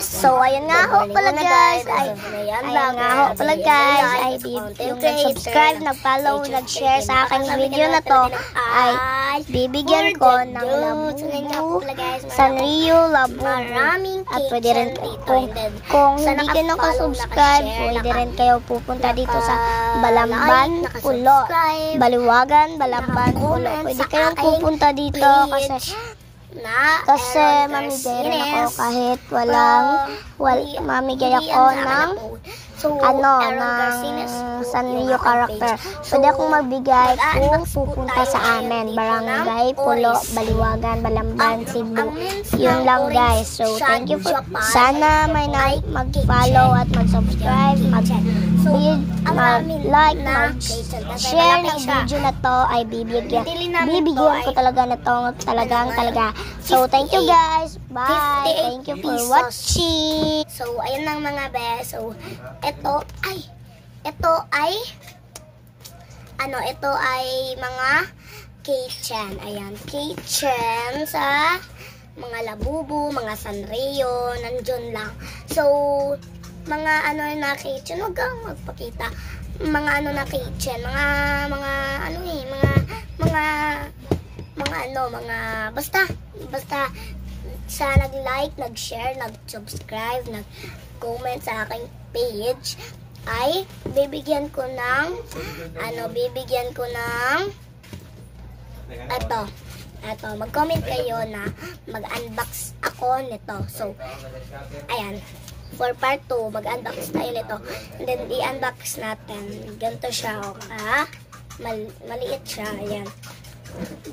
So, ayun nga ho pala guys. Ayun nga ho pala guys. Yung nag-subscribe, nag-follow, nag-share sa aking video na to ay bibigyan ko ng Labubu, Sanrio, Labubu. At pwede rin kung hindi kayo nakasubscribe, pwede rin kayo pupunta dito sa Balamban, Pulo, Baliwagan, Balamban, Pulo. Pwede kayong pupunta dito kasi mamigay rin ako kahit mamigay ako ng Sanrio character. Pwede akong magbigay kung pupunta sa amin, Barangay Pulo, Baliwagan, Balamban, Cebu. Yun lang guys. So thank you for, sana may mag-follow at mag-subscribe, mag-like, mag-share ng video na to ay bibigyan ko talaga na to talaga. So thank you guys. Bye. Thank you for watching. So ayun lang mga be. So ito ay mga keychain. Ayan, keychain sa mga Labubu, mga Sanrio, nandun lang. So, mga na keychain, huwag kang magpakita. Mga na keychain, basta sa nag-like, nag-share, nag-subscribe, nag-comment sa aking page ay bibigyan ko ng ito, mag-comment kayo na mag-unbox ako nito. So, ayan, for part 2, mag-unbox tayo nito. And then, i-unbox natin. Ganito siya, maliit siya, ayan.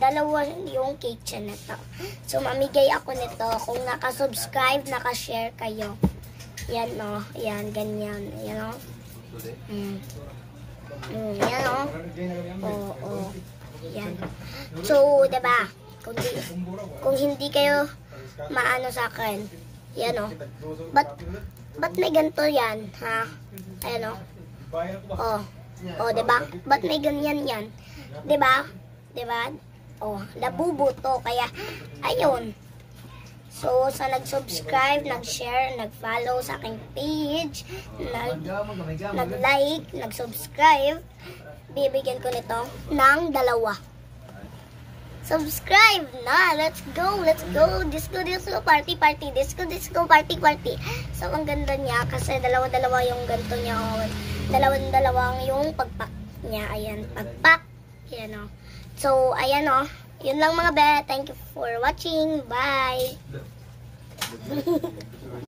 Dalawa yung keychain nito. So, mamigay ako nito kung naka-subscribe, naka-share kayo. Yan yan, ganyan. Yan yan yan. So, diba? Kung hindi kayo maano sa akin, yan ba't may ganito yan, ha? Ayan diba? Ba't may ganyan yan? Diba? Labubu to, kaya, ayun. So, sa nag-subscribe, nag-share, nag-follow sa aking page, nag-like, nag-subscribe, bibigyan ko nito ng 2. Subscribe na! Let's go! Disco, party, disco, party. So, ang ganda niya kasi dalawa-dalawa yung ganito niya. Dalawang yung pagpak niya. Ayan, pagpak. Ayan, So, ayan yun lang mga be. Thank you for watching. Bye!